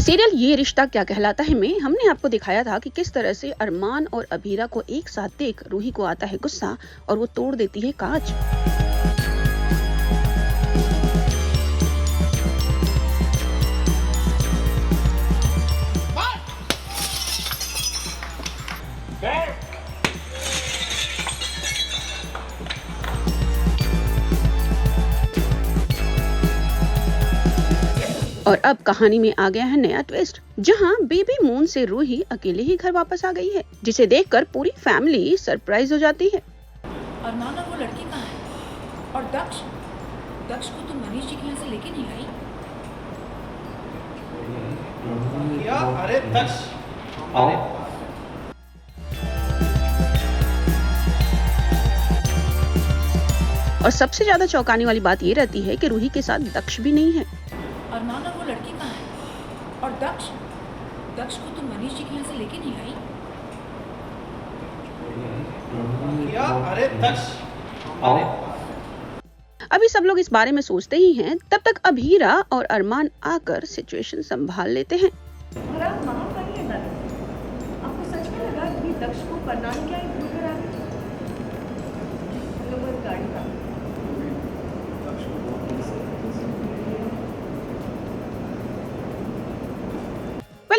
Serial ये रिश्ता क्या कहलाता है में हमने आपको दिखाया था कि किस तरह से अरमान और अभीरा को एक साथ देख रूही को आता है गुस्सा और वो तोड़ देती है कांच। और अब कहानी में आ गया है नया ट्विस्ट, जहां बेबी मून से रूही अकेले ही घर वापस आ गई है, जिसे देखकर पूरी फैमिली सरप्राइज हो जाती है। और माना वो लड़की कहाँ है? और दक्ष को तुम मनीष जी के यहाँ से लेके नहीं आई? क्या? अरे दक्ष, और सबसे ज्यादा चौंकाने वाली बात ये रहती है कि रूही के साथ दक्ष भी नहीं है। और माना वो लड़की कहाँ है? और दक्ष को तुम मनीष जी के यहाँ से लेके नहीं आई? क्या? अरे दक्ष, अभी सब लोग इस बारे में सोचते ही हैं, तब तक अभीरा और अरमान आकर सिचुएशन संभाल लेते हैं। और आप वहाँ पर ही हैं? आपको सच में लगा कि दक्ष को करनाल क्या ही भूल कर आ गई? लोगों गाड़ी का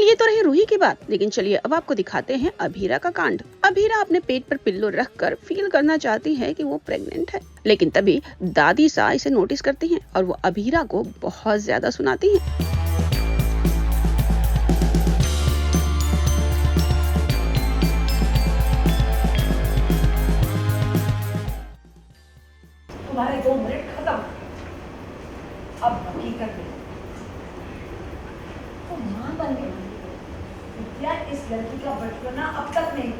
ये तो रही रूही की बात, लेकिन चलिए अब आपको दिखाते हैं अभीरा का कांड। अभीरा अपने पेट पर पिल्लो रखकर फील करना चाहती है कि वो प्रेग्नेंट है, लेकिन तभी दादी सा इसे नोटिस करती हैं और वो अभीरा को बहुत ज्यादा सुनाती हैं। तुम्हारे 2 मिनट खत्म। अब हकीकत में तो मां बन गई। विद्या, इस लड़की का बचपना अब तक नहीं।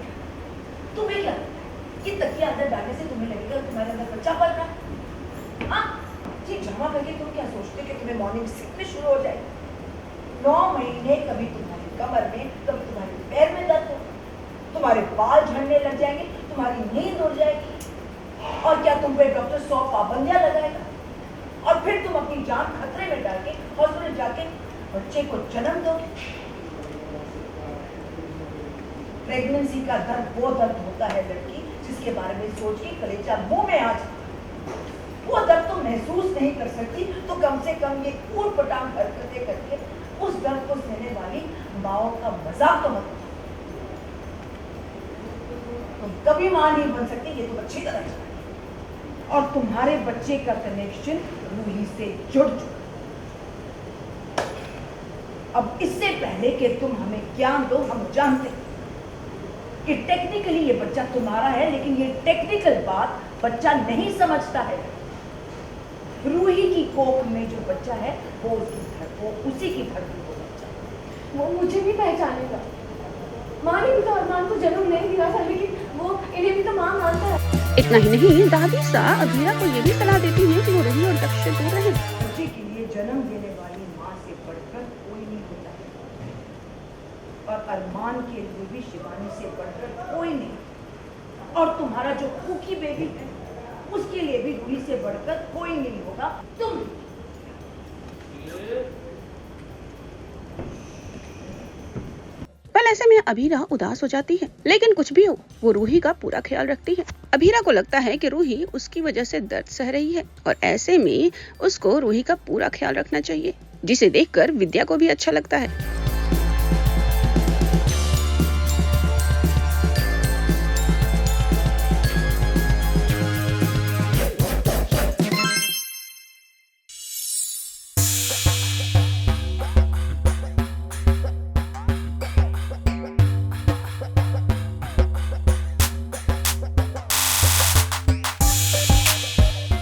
तुम्हें क्या कि तकिया अंदर डालने से तुम्हें लगेगा तुम्हारे अंदर बच्चा पल रहा है? हाँ जी, जमा करके तुम क्या सोचते कि तुम्हें मॉर्निंग सिकनेस शुरू हो जाए? 9 महीने कभी तुम्हारी कमर में, कभी तुम्हारे पैर में दर्द हो, तुम्हारे बाल झड़ने लग जाएंगे, तुम्हारी नींद उड़ जाएगी, और क्या तुम पे डॉक्टर 100 पाबंदियां लगाएगा, और फिर तुम अपनी जान खतरे में डाल के हॉस्पिटल जाके बच्चे को जन्म दोगे। प्रेगनेंसी का दर्द वो दर्द होता है लड़की, जिसके बारे में सोच के कलेजा मुंह में आ जाए। वो दर्द तो महसूस नहीं कर सकती, तो कम से कम ये ऊट पटांग हरकतें करके उस दर्द को सहने वाली माओ का मजाक तो मत। तुम कभी मां नहीं बन सकती, ये तो अच्छी तरह जानती। और तुम्हारे बच्चे का कनेक्शन रूही से जुड़ चुका। अब इससे पहले कि तुम हमें ज्ञान दो, हम जानते हैं कि टेक्निकली ये बच्चा तुम्हारा है, लेकिन ये टेक्निकल बात बच्चा नहीं समझता है। रूही की कोख में जो बच्चा है वो उसी की धरती को बच्चा। वो मुझे भी पहचानेगा। माँ ने भी तो अरमान को जन्म नहीं दिया था, लेकिन वो इन्हें भी तो माँ मानता है। इतना ही नहीं, दादी सा अभीरा को ये भी सलाह देती है कि वो रूही और दक्ष से दूर रहे। बच्चे के लिए जन्म देने वाली माँ से बढ़कर कोई नहीं होता, और अरमान के लिए भी शिवानी से बढ़कर कोई नहीं। और तुम्हारा जो कुकी बेबी है उसके लिए भी रूही से बढ़कर कोई नहीं होगा। तुम ऐसे में अभीरा उदास हो जाती है, लेकिन कुछ भी हो वो रूही का पूरा ख्याल रखती है। अभीरा को लगता है कि रूही उसकी वजह से दर्द सह रही है, और ऐसे में उसको रूही का पूरा ख्याल रखना चाहिए, जिसे देखकर विद्या को भी अच्छा लगता है।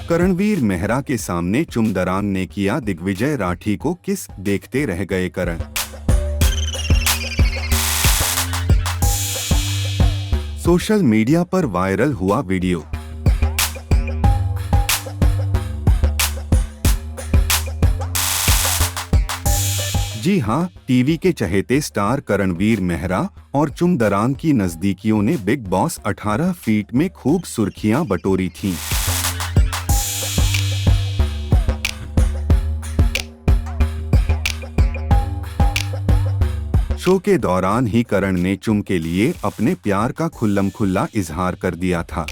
करणवीर मेहरा के सामने चुमदरान ने किया दिग्विजय राठी को किस, देखते रह गए करण। सोशल मीडिया पर वायरल हुआ वीडियो। जी हां, टीवी के चहेते स्टार करणवीर मेहरा और चुमदरान की नजदीकियों ने बिग बॉस 18 फीट में खूब सुर्खियां बटोरी थीं। शो के दौरान ही करण ने चुम के लिए अपने प्यार का खुल्लम खुल्ला इजहार कर दिया था।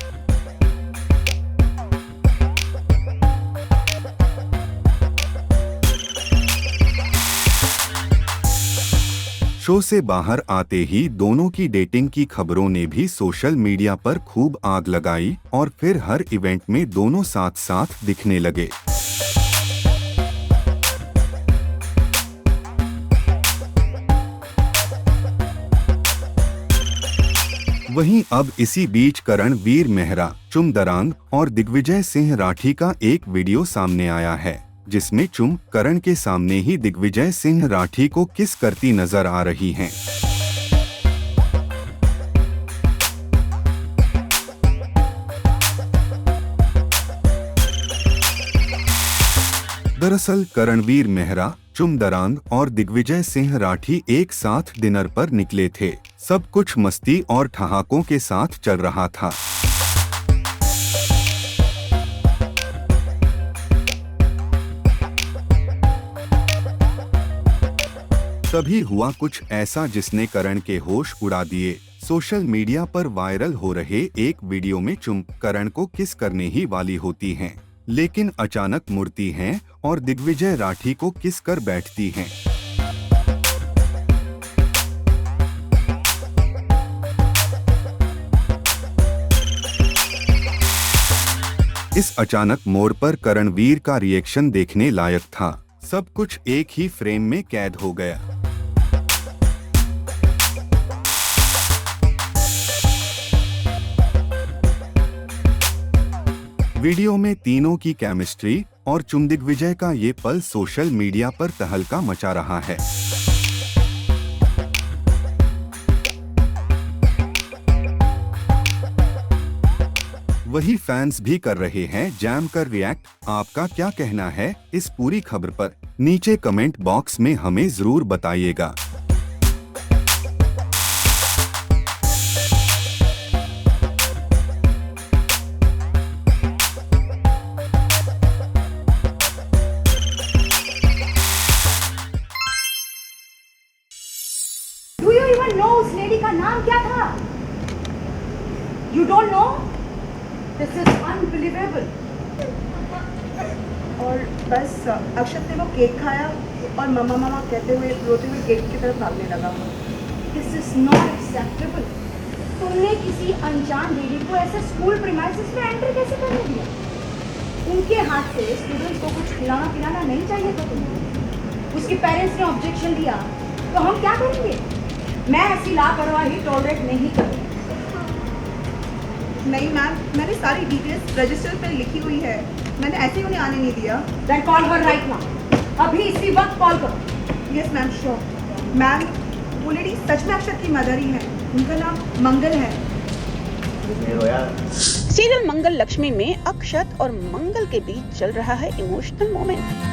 शो से बाहर आते ही दोनों की डेटिंग की खबरों ने भी सोशल मीडिया पर खूब आग लगाई और फिर हर इवेंट में दोनों साथ साथ दिखने लगे। वहीं अब इसी बीच करणवीर मेहरा, चुम दरांग और दिग्विजय सिंह राठी का एक वीडियो सामने आया है, जिसमें चुम करण के सामने ही दिग्विजय सिंह राठी को किस करती नजर आ रही हैं। दरअसल करणवीर मेहरा, चुम दरांग और दिग्विजय सिंह राठी एक साथ डिनर पर निकले थे। सब कुछ मस्ती और ठहाकों के साथ चल रहा था। तभी हुआ कुछ ऐसा जिसने करण के होश उड़ा दिए। सोशल मीडिया पर वायरल हो रहे एक वीडियो में चुम करण को किस करने ही वाली होती हैं, लेकिन अचानक मुड़ती हैं और दिग्विजय राठी को किस कर बैठती हैं। इस अचानक मोड़ पर करणवीर का रिएक्शन देखने लायक था। सब कुछ एक ही फ्रेम में कैद हो गया। वीडियो में तीनों की केमिस्ट्री और चुम दिग्विजय का ये पल सोशल मीडिया पर तहलका मचा रहा है। वही फैंस भी कर रहे हैं जैम कर रिएक्ट। आपका क्या कहना है इस पूरी खबर पर? नीचे कमेंट बॉक्स में हमें जरूर बताइएगा। Do you even know उस लेडी का नाम क्या था? You don't know? This is unbelievable. और बस अक्षत ने वो केक खाया और मम्मा मम्मा कहते हुए रोते हुए गेट की तरफ भागने लगा। This is not acceptable. तुमने किसी अनजान लेडी को ऐसे स्कूल प्रीमाइसेस में एंटर कैसे करने दिया? उनके हाथ से स्टूडेंट्स को कुछ खिलाना पिलाना नहीं चाहिए था तुम्हें। उसके पेरेंट्स ने ऑब्जेक्शन दिया तो हम क्या करेंगे? मैं ऐसी लापरवाही टॉलरेट नहीं करूँगी। नहीं मैम, मैंने सारी डिटेल्स रजिस्टर पर लिखी हुई है। मैंने ऐसे ही उन्हें आने नहीं दिया। Then call her right now. अभी इसी वक्त कॉल करो। Yes ma'am, sure. मैम, वो लेडी सच में अक्षत की मदर ही है। उनका नाम मंगल है। सीरियल मंगल लक्ष्मी में अक्षत और मंगल के बीच चल रहा है इमोशनल मोमेंट।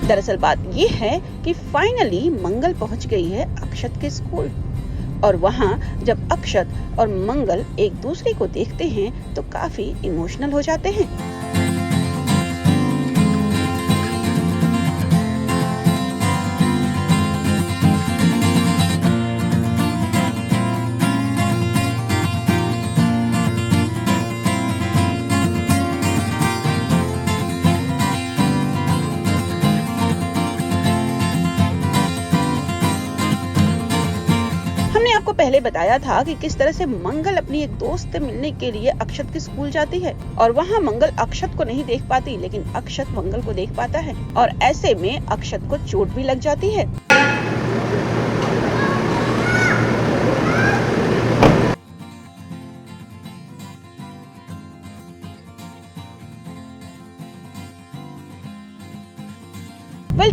दरअसल बात ये है कि फाइनली मंगल पहुंच गई है अक्षत के स्कूल, और वहां जब अक्षत और मंगल एक दूसरे को देखते हैं तो काफी इमोशनल हो जाते हैं। आपको पहले बताया था कि किस तरह से मंगल अपनी एक दोस्त से मिलने के लिए अक्षत के स्कूल जाती है और वहां मंगल अक्षत को नहीं देख पाती, लेकिन अक्षत मंगल को देख पाता है और ऐसे में अक्षत को चोट भी लग जाती है।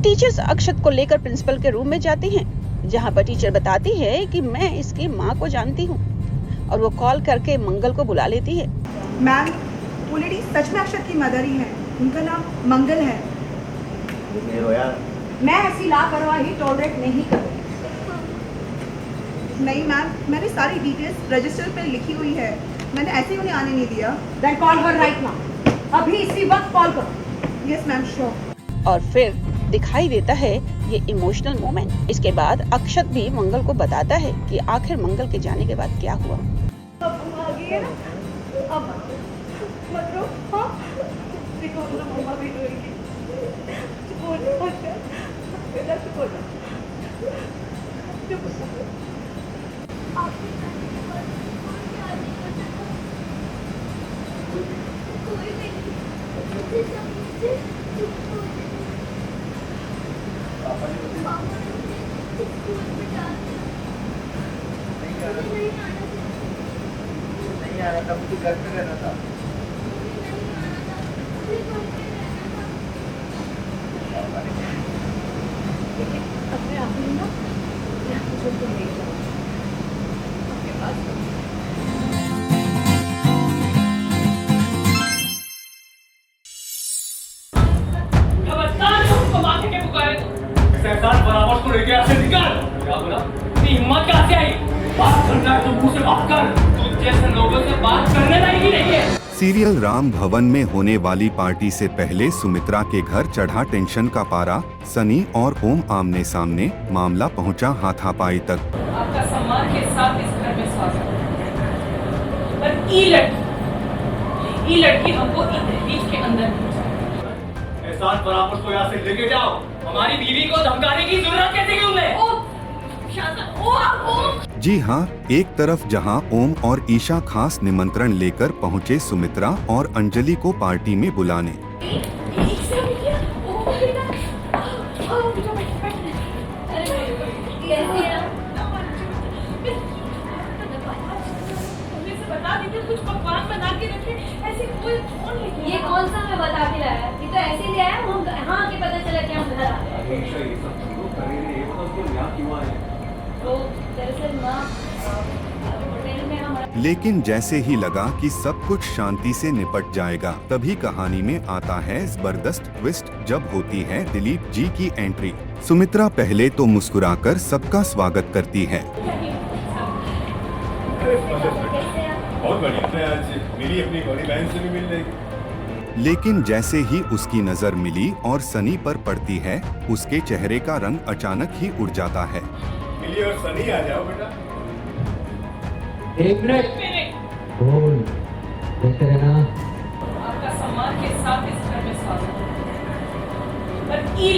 टीचर्स अक्षत को लेकर प्रिंसिपल के रूम में जाती हैं, जहां पर टीचर बताती है कि मैं इसकी मां को जानती हूं, और वो कॉल करके मंगल को बुला लेती है। मैम, वो लेडी सच में अक्षत की मदर ही है। उनका नाम मंगल है। नहीं रोया। मैं ऐसी लापरवाही टॉलरेट नहीं करूँगी। नहीं मैम, मैंने सारी डिटेल्स रजिस्टर पे लिखी हुई है, मैंने ऐसे ही उन्हें आने नहीं दिया। Then call her right now. अभी इसी वक्त कॉल करो। Yes ma'am, sure. और फिर दिखाई देता है ये इमोशनल मोमेंट। इसके बाद अक्षत भी मंगल को बताता है कि आखिर मंगल के जाने के बाद क्या हुआ। अब तुम आ गई है ना, अब मत रो। हाँ, देखो ना, मम्मा भी रोएगी। चुप हो जा, बेटा चुप हो जा, चुप हो जा। नहीं आ रहा था, मुझे घर पे रहना था। अपने आप ही ना यहाँ छोड़ कर ले जाओ आपके पास। खबरदार जो हमको माथे के पुकारे तो सरकार बराबर को लेके ऐसे निकाल। क्या बोला? इतनी हिम्मत कहाँ से आई? बात करना है तो मुंह से बात कर। तू जैसे लोगों से बात करने लायक ही नहीं है। सीरियल राम भवन में होने वाली पार्टी से पहले सुमित्रा के घर चढ़ा टेंशन का पारा। सनी और ओम आमने सामने, मामला पहुंचा हाथापाई तक। आपका सम्मान के साथ इस घर में स्वागत है। पर ई लड़की हमको इस दहलीज के अंदर नहीं चाहिए। एहसान बराबर को यहाँ से लेके जाओ। हमारी बीवी को धमकाने की जरूरत कैसे क्यों है? जी हाँ, एक तरफ जहाँ ओम और ईशा खास निमंत्रण लेकर पहुँचे सुमित्रा और अंजलि को पार्टी में बुलाने। ये कौन सा मैं बता के लाया? ये तो ऐसे ही आया, हम यहाँ आके पता चला कि हम घर आ गए। तो दरअसल माँ होटल में हमारा। लेकिन जैसे ही लगा कि सब कुछ शांति से निपट जाएगा, तभी कहानी में आता है जबरदस्त ट्विस्ट जब होती है दिलीप जी की एंट्री। सुमित्रा पहले तो मुस्कुराकर सबका स्वागत करती है। बहुत बढ़िया, मैं आज मिली अपनी बड़ी बहन से भी मिल रही। लेकिन जैसे ही उसकी नजर मिली और सनी पर पड़ती है, उसके चेहरे का रंग अचानक ही उड़ जाता है। मिली और सनी आ जाओ बेटा। एक मिनट बोल, देखते रहना। आपका सम्मान के साथ इस घर में स्वागत है। पर ई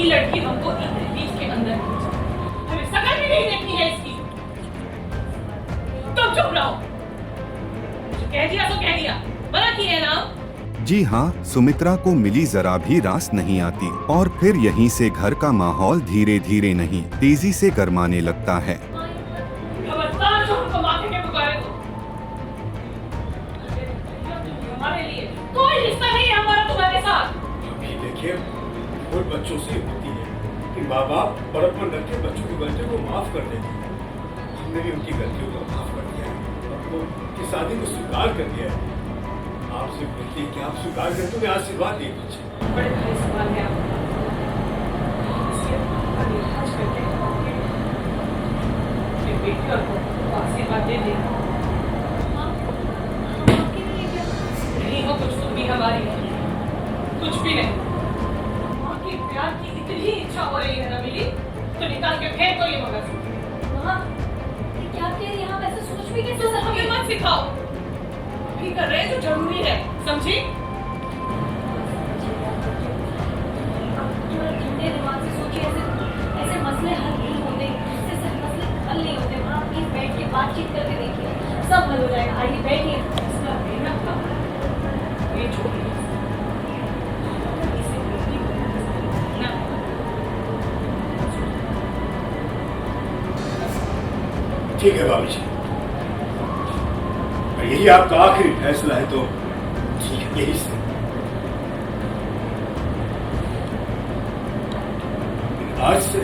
लड़की हमको इस दहलीज के अंदर नहीं चाहिए। हमें शकल भी नहीं देखनी है इसकी। तुम चुप रहो। जो कह दिया तो कह दिया, मना की है ना। जी हाँ, सुमित्रा को मिली जरा भी रास नहीं आती और फिर यहीं से घर का माहौल धीरे धीरे नहीं तेजी से गर्माने लगता है। खबरदार जो हमको माथे के पुकारे तो हमारे लिए कोई रिश्ता नहीं है हमारा तुम्हारे साथ। अभी देखिए, और बच्चों से होती है कि माँ बाप बड़प्पन करके बच्चों की गलतियों को माफ कर देते हैं। हमने भी उनकी गलतियों को माफ कर दिया है, उनकी शादी को स्वीकार कर दिया है। आपसे विनती है कि आप स्वीकार करते हुए आशीर्वाद दिए बच्चे। बड़े भाई सवाल है आपका। इसलिए अभी हज करके ये बेटी और को आशीर्वाद दे दे। नहीं हो कुछ तुम भी हमारी नहीं, कुछ भी नहीं। माँ के प्यार की इतनी इच्छा हो रही है ना मिली, तो निकाल के फेंक दो ये मगज। माँ, ये क्या कह रही है? हम ऐसे सोच भी कैसे सकते हमें मत सिखाओ। भी कर रहे हैं जो जरूरी है, समझी? ठंडे दिमाग से सोचिए, ऐसे मसले हल नहीं होते, ऐसे मसले हल नहीं होते। आप प्लीज बैठ के बातचीत करके देखिए, सब हल हो जाएगा। आइए बैठिए। इसका मेरा काम ये छोटी इसे ना ठीक है बाबू जी, यही आपका आखिरी फैसला है तो ठीक है, यही से। आज से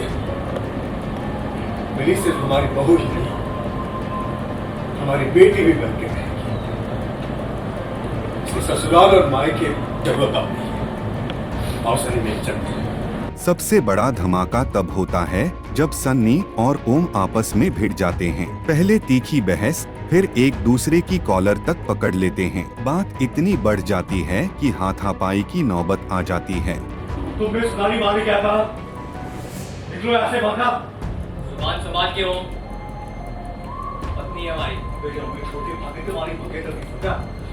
मिली सिर्फ हमारी बहू ही नहीं, हमारी बेटी भी बन के रहेगी। इसके ससुराल और मायके जरूरत अब नहीं है। और सनी मेरी चलती। सबसे बड़ा धमाका तब होता है जब सन्नी और ओम आपस में भिड़ जाते हैं। पहले तीखी बहस, फिर एक दूसरे की कॉलर तक पकड़ लेते हैं। बात इतनी बढ़ जाती है कि हाथापाई की नौबत आ जाती है। तुमने सुनारी मारी क्या कहा? निकलो ऐसे भागा। जुबान संभाल के हो, पत्नी है हमारी। छोटी भाभी तुम्हारी भूखे तो नहीं सोचा।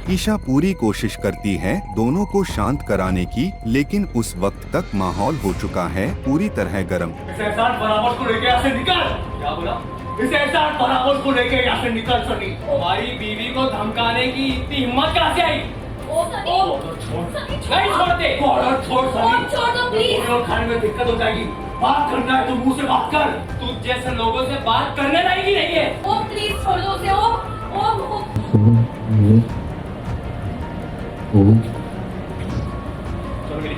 ईशा पूरी कोशिश करती है दोनों को शांत कराने की, लेकिन उस वक्त तक माहौल हो चुका है पूरी तरह गर्म। इस एहसान फरामोश को लेके यहाँ से निकल। क्या बोला? इस एहसान फरामोश को लेके यहाँ से निकल सनी। हमारी बीवी को धमकाने की इतनी हिम्मत कहाँ से आई? नहीं छोड़ते। कॉलर छोड़ सनी। छोड़ दो प्लीज। और खाने में दिक्कत हो जाएगी। बात करना है तो मुंह से बात कर। तू जैसे लोगों से बात करने लायक ही नहीं है। ओ प्लीज छोड़ दो उसे। ओ चलो मेरी।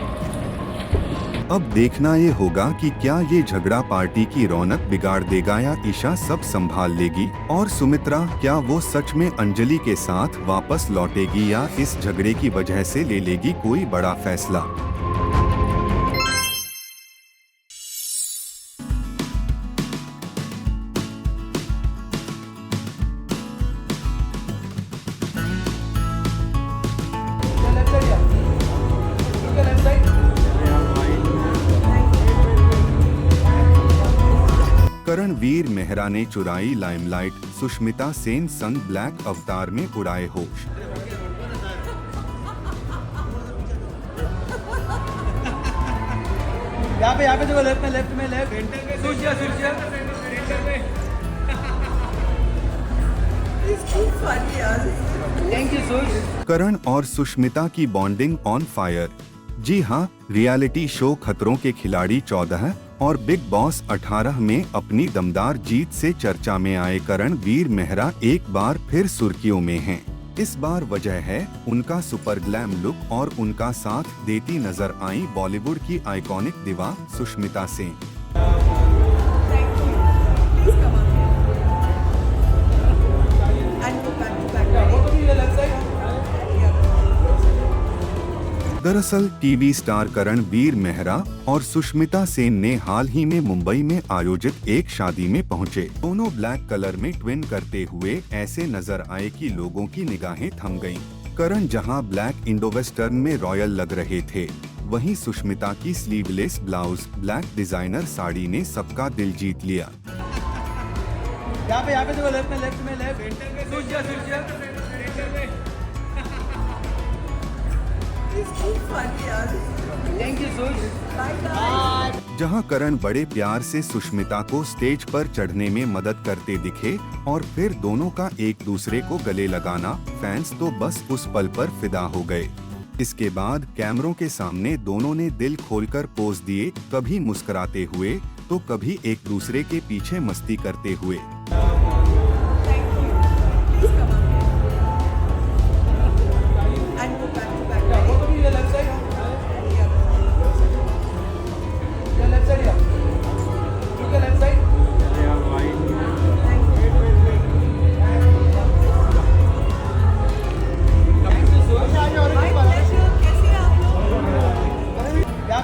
अब देखना ये होगा कि क्या ये झगड़ा पार्टी की रौनक बिगाड़ देगा या ईशा सब संभाल लेगी, और सुमित्रा क्या वो सच में अंजलि के साथ वापस लौटेगी या इस झगड़े की वजह से ले लेगी कोई बड़ा फैसला। करणवीर मेहरा ने चुराई लाइमलाइट, सुष्मिता सेन संग ब्लैक अवतार में उड़ाए होश। यहाँ पे देखो, लेफ्ट में लेफ्ट। सूर्या थैंक यू सूर्य। करण और सुष्मिता की बॉन्डिंग ऑन फायर। जी हाँ, रियलिटी शो खतरों के खिलाड़ी 14 और बिग बॉस 18 में अपनी दमदार जीत से चर्चा में आए करणवीर मेहरा एक बार फिर सुर्खियों में हैं। इस बार वजह है उनका सुपर ग्लैम लुक और उनका साथ देती नजर आई बॉलीवुड की आइकॉनिक दिवा सुष्मिता सेन। दरअसल टीवी स्टार करणवीर मेहरा और सुष्मिता सेन ने हाल ही में मुंबई में आयोजित एक शादी में पहुंचे। दोनों ब्लैक कलर में ट्विन करते हुए ऐसे नजर आए कि लोगों की निगाहें थम गईं। करण जहां ब्लैक इंडो वेस्टर्न में रॉयल लग रहे थे, वहीं सुष्मिता की sleeveless blouse black designer sari ने सबका दिल जीत लिया। यहाँ पे देखो, लेफ्ट में लेफ्ट। सूर्या थैंक यू सूर्य। जहां करण बड़े प्यार से सुष्मिता को स्टेज पर चढ़ने में मदद करते दिखे और फिर दोनों का एक दूसरे को गले लगाना, फैंस तो बस उस पल पर फिदा हो गए। इसके बाद कैमरों के सामने दोनों ने दिल खोलकर पोज दिए, कभी मुस्कुराते हुए तो कभी एक दूसरे के पीछे मस्ती करते हुए।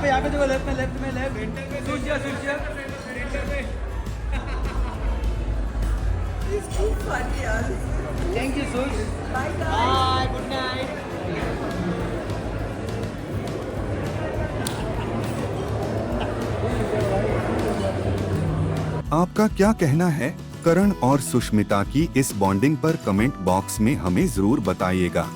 यहाँ पे देखो, लेफ्ट में left. Surya thank you Surya. Bye good night. आपका क्या कहना है करण और सुष्मिता की इस बॉन्डिंग पर कमेंट बॉक्स में हमें जरूर बताइएगा।